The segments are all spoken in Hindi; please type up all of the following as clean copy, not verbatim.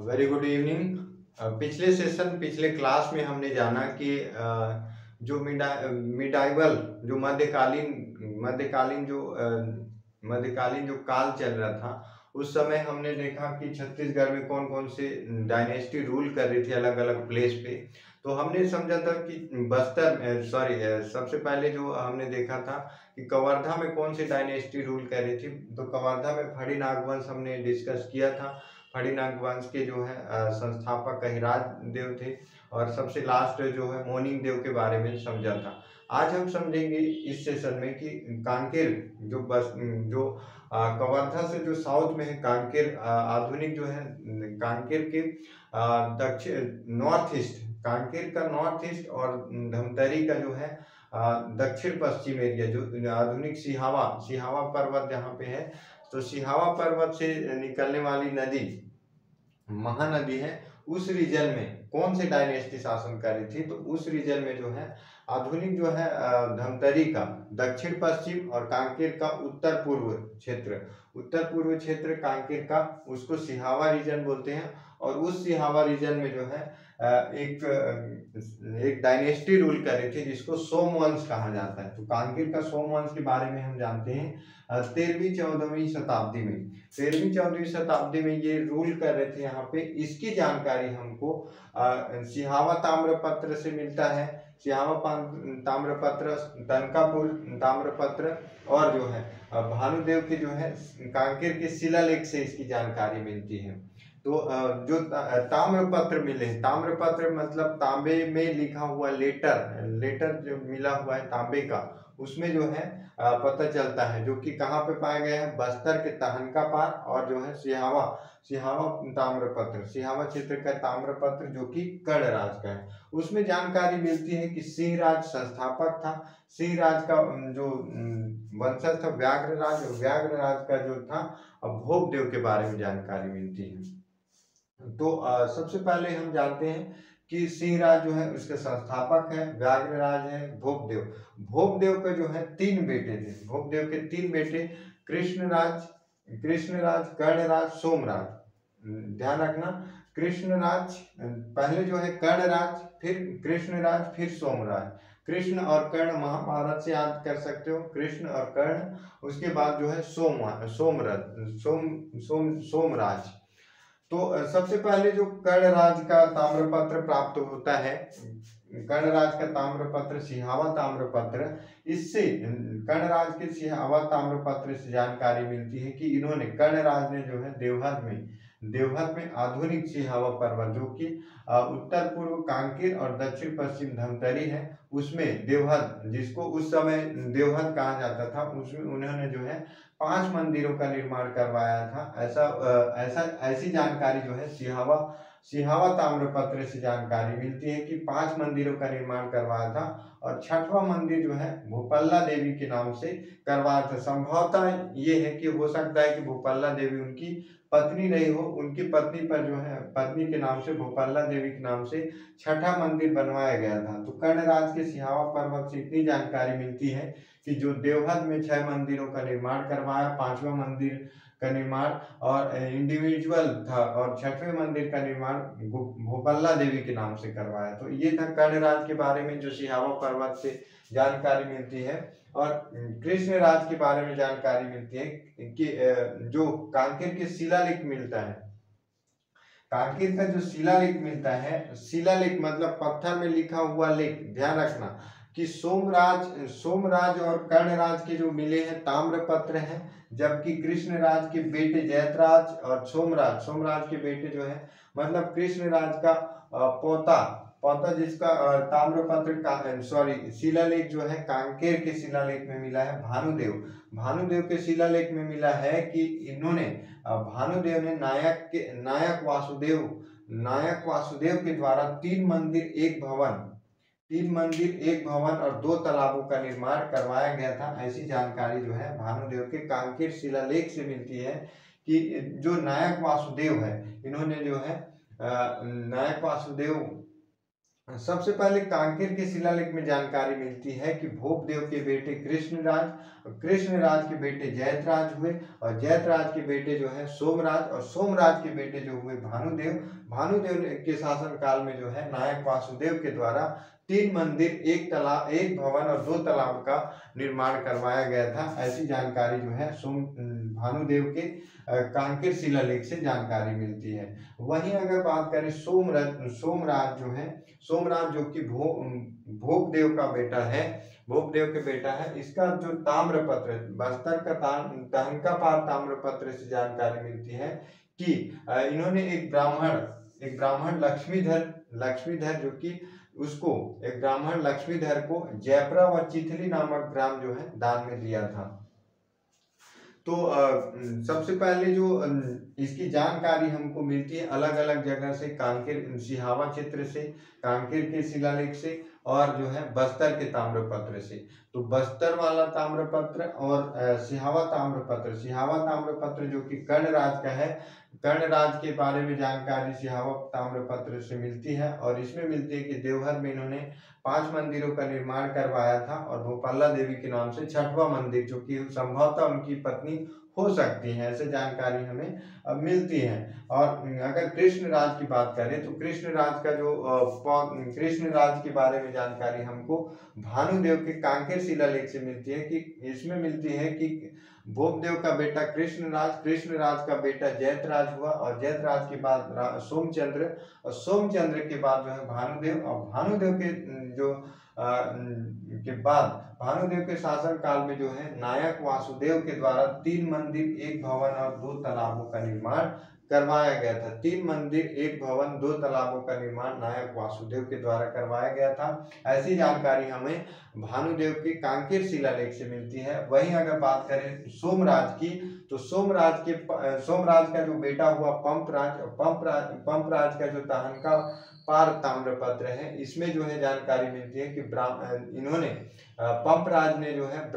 Very good evening. पिछले सेशन पिछले क्लास में हमने जाना कि जो मिडाइवल जो मध्यकालीन जो काल चल रहा था, उस समय हमने देखा कि छत्तीसगढ़ में कौन कौन से डायनेस्टी रूल कर रही थी अलग अलग प्लेस पे। तो हमने समझा था कि सबसे पहले जो हमने देखा था कि कवर्धा में कौन सी डायनेस्टी रूल कर रही थी। तो कवर्धा में फड़ी नागवंश हमने डिस्कस किया था। फड़ी नागवंश के जो है संस्थापक अहिराज देव थे, और सबसे लास्ट जो है मोनिंग देव के बारे में समझा था। आज हम समझेंगे इस सेशन में कि कांकेर जो कवर्धा से जो साउथ में है कांकेर, आधुनिक जो है कांकेर के दक्षिण नॉर्थ ईस्ट, कांकेर का नॉर्थ ईस्ट और धमतरी का जो है दक्षिण पश्चिम एरिया, जो आधुनिक सिहावा पर्वत जहाँ पे है, तो सिहावा पर्वत से निकलने वाली नदी महानदी है, उस रीजन में कौन से डायनेस्टी शासन कर रही थी। तो उस रीजन में जो है आधुनिक जो है धमतरी का दक्षिण पश्चिम और कांकेर का उत्तर पूर्व क्षेत्र कांकेर का, उसको सिहावा रीजन बोलते हैं। और उस सिहावा रीजन में जो है एक डायनेस्टी रूल कर रही थी जिसको सोमवंश कहा जाता है। तो कांकेर का सोमवंश के बारे में हम जानते हैं 13वीं-14वीं शताब्दी में। 13वीं-14वीं शताब्दी में ये रूल कर रहे थे यहाँ पे। इसकी जानकारी हमको सिहावा ताम्रपत्र से मिलता है। सिहावा ताम्रपत्र, तनकापुर ताम्रपत्र, और जो है भानुदेव के जो है कांकेर के शिलालेख से इसकी जानकारी मिलती है। तो जो ताम्रपत्र मिले, ताम्रपत्र मतलब तांबे में लिखा हुआ लेटर जो मिला हुआ है तांबे का, उसमें जो है पता चलता है, जो कि कहाँ पे पाए गए हैं, बस्तर के तहनका पार, और जो है सिहावा ताम्रपत्र, सिहावा क्षेत्र का ताम्रपत्र जो कि कर्ण का है। उसमें जानकारी मिलती है कि सिंह राज संस्थापक था। सिंह राज का जो वंशज था व्याघ्र राज का जो था भोगदेव के बारे में जानकारी मिलती है। तो सबसे पहले हम जानते हैं कि सिंह राज जो है उसके संस्थापक है, व्याघ्र राज है, भोगदेव के जो है 3 बेटे थे। भोगदेव के 3 बेटे कृष्णराज, कर्णराज, सोमराज। ध्यान रखना, कृष्णराज पहले जो है कर्णराज, फिर कृष्णराज, फिर सोमराज। कृष्ण और कर्ण महाभारत से याद कर सकते हो, कृष्ण और कर्ण। उसके बाद जो है सोमराज। तो सबसे पहले जो कर्णराज का ताम्रपत्र प्राप्त होता है, कर्णराज का ताम्रपत्र सिहावा ताम्रपत्र, इससे कर्णराज के सिहावा ताम्रपत्र से जानकारी मिलती है कि इन्होंने, कर्णराज ने जो है देवहद में आधुनिक सिहावा पर्वत, जो कि उत्तर पूर्व कांकेर और दक्षिण पश्चिम धमतरी है, उसमें देवहद, जिसको उस समय देवहद कहा जाता था, उसमें उन्होंने जो है 5 मंदिरों का निर्माण करवाया था। ऐसी जानकारी जो है सिहावा ताम्रपत्र से जानकारी मिलती है कि 5 मंदिरों का निर्माण करवाया था, और 6वां मंदिर जो है भूपल्ला देवी के नाम से करवाया था। संभवतः ये है कि हो सकता है कि भूपल्ला देवी उनकी पत्नी रही हो, उनकी पत्नी पर जो है पत्नी के नाम से, भूपल्ला देवी के नाम से 6ठा मंदिर बनवाया गया था। तो कर्णराज के सिहावा पर्वत से इतनी जानकारी मिलती है कि जो देवहद में 6 मंदिरों का निर्माण करवाया, 5वां मंदिर का निर्माण और इंडिविजुअल था, और 6वें मंदिर का निर्माण भूपल्ला देवी के नाम से करवाया। तो ये था कर्णराज के बारे में जो सिहावा पर्वत से जानकारी मिलती है। और कृष्ण राज के बारे में जानकारी मिलती है कि जो कांकेर के शिलालेख मिलता है, कांकेर का जो शिलालेख मिलता है, शिलालेख मतलब पत्थर में लिखा हुआ लेख। ध्यान रखना कि सोमराज और कर्णराज के जो मिले हैं ताम्रपत्र हैं, जबकि कृष्णराज के बेटे जयतराज और सोमराज के बेटे जो है, मतलब कृष्णराज का पोता जिसका ताम्रपत्र का शिलालेख जो है कांकेर के शिलालेख में मिला है भानुदेव के शिलालेख में मिला है कि इन्होंने, भानुदेव ने नायक वासुदेव के द्वारा 3 मंदिर एक भवन और 2 तालाबों का निर्माण करवाया गया था। ऐसी जानकारी जो है भानुदेव के कांकेर शिलालेख से मिलती है कि जो नायक वासुदेव है, इन्होंने जो है नायक वासुदेव सबसे पहले कांकेर के शिलालेख में जानकारी मिलती है कि भोपदेव के बेटे कृष्णराज के बेटे जयतराज हुए, और जयतराज के बेटे जो है सोमराज, और सोमराज के बेटे जो हुए भानुदेव के शासन काल में जो है नायक वासुदेव के द्वारा 3 मंदिर, 1 तालाब, 1 भवन और 2 तालाब का निर्माण करवाया गया था। ऐसी जानकारी जो है भानुदेव के कांकेर शिलालेख से जानकारी मिलती है। वहीं अगर बात करें सोमराज जो कि भोपदेव का बेटा है, इसका जो ताम्रपत्र, बस्तर का तहनकापार ताम्रपत्र से जानकारी मिलती है कि इन्होंने एक ब्राह्मण लक्ष्मीधर जो कि उसको एक ब्राह्मण लक्ष्मीधर को जयपुरा व चिथली नामक ग्राम जो है दान में दिया था। तो सबसे पहले जो इसकी जानकारी हमको मिलती है अलग अलग जगह से, कांकेर सिहावा क्षेत्र से, कांकेर के शिलालेख से, और जो है बस्तर के ताम्रपत्र से। तो बस्तर वाला ताम्रपत्र और सिहावा ताम्रपत्र जो कि कर्णराज का है, कर्णराज के बारे में जानकारी सिहावा ताम्रपत्र से मिलती है, और इसमें मिलती है कि देवहर में इन्होंने 5 मंदिरों का निर्माण करवाया था, और भोपाला देवी के नाम से 6वां मंदिर, जो कि संभवतः उनकी पत्नी हो सकती है, ऐसे जानकारी हमें मिलती है। और अगर कृष्णराज की बात करें तो कृष्णराज के बारे में जानकारी हमको भानुदेव के कांकेर शिलालेख से मिलती है कि इसमें मिलती है कि भोपदेव का बेटा कृष्णराज का बेटा जयतराज हुआ, और जयतराज के बाद सोमचंद्र, और सोमचंद्र के बाद जो है भानुदेव, और भानुदेव के जो के बाद भानुदेव के शासन काल में जो है नायक वासुदेव के द्वारा 3 मंदिर, 1 भवन और 2 तालाबों का निर्माण करवाया गया था। 3 मंदिर, 1 भवन, 2 तालाबों का निर्माण नायक वासुदेव के द्वारा करवाया गया था। ऐसी जानकारी हमें भानुदेव के कांकेर शिलालेख से मिलती है। वहीं अगर बात करें सोमराज की, तो सोमराज का जो बेटा हुआ पंपराज का जो तहनकापार ताम्रपत्र है, इसमें जो है जानकारी मिलती है कि इन्होंने पंपराज ने जो है एक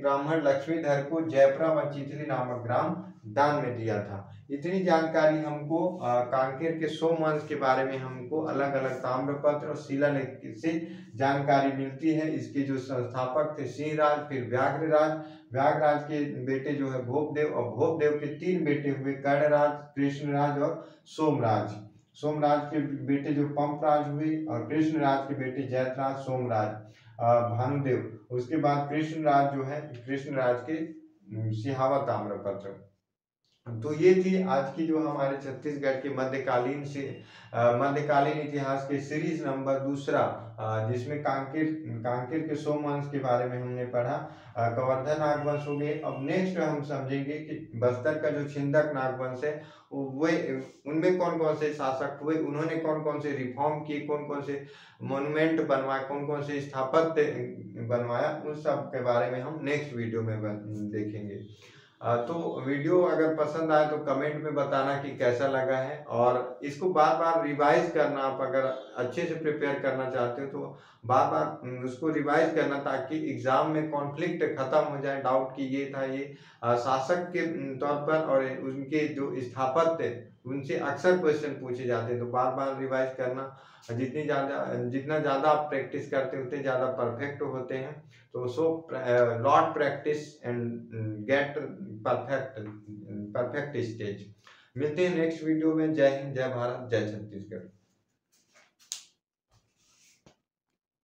ब्राह्मण लक्ष्मीधर को जयपुरा व चिथली नामक ग्राम दान में दिया था। इतनी जानकारी हमको कांकेर के सोमवंश के बारे में हमको अलग अलग ताम्रपत्र और शिलालेख से जानकारी मिलती है। इसके जो संस्थापक थे सिंहराज, फिर व्याघराज के बेटे जो है भोपदेव, और भोपदेव के 3 बेटे हुए कर्णराज, कृष्णराज और सोमराज के बेटे जो पंपराज हुए, और कृष्णराज के बेटे जयतराज, सोमराज, भानुदेव। उसके बाद कृष्णराज के सिहावा ताम्रपत्र। तो ये थी आज की जो हमारे छत्तीसगढ़ के मध्यकालीन इतिहास के सीरीज नंबर 2, जिसमें कांकेर के सोमवंश के बारे में हमने पढ़ा, कवर्धा नागवंश हो गए। अब नेक्स्ट हम समझेंगे कि बस्तर का जो छिंदक नागवंश है, उनमें कौन कौन से शासक हुए, उन्होंने कौन कौन से रिफॉर्म किए, कौन कौन से मोन्यूमेंट बनवाए, कौन कौन से स्थापत्य बनवाया, उन सब के बारे में हम नेक्स्ट वीडियो में देखेंगे। तो वीडियो अगर पसंद आए तो कमेंट में बताना कि कैसा लगा है, और इसको बार बार रिवाइज करना। आप अगर अच्छे से प्रिपेयर करना चाहते हो तो बार बार उसको रिवाइज करना, ताकि एग्जाम में कॉन्फ्लिक्ट खत्म हो जाए, डाउट कि ये था, ये शासक के तौर पर और उनके जो स्थापत्य, उनसे अक्सर क्वेश्चन पूछे जाते हैं। तो बार बार रिवाइज करना, जितना ज़्यादा आप प्रैक्टिस करते उतने ज़्यादा परफेक्ट होते हैं। तो lot practice and gate perfect stage. मिलते हैं नेक्स्ट वीडियो में। जय हिंद, जय भारत, जय छत्तीसगढ़।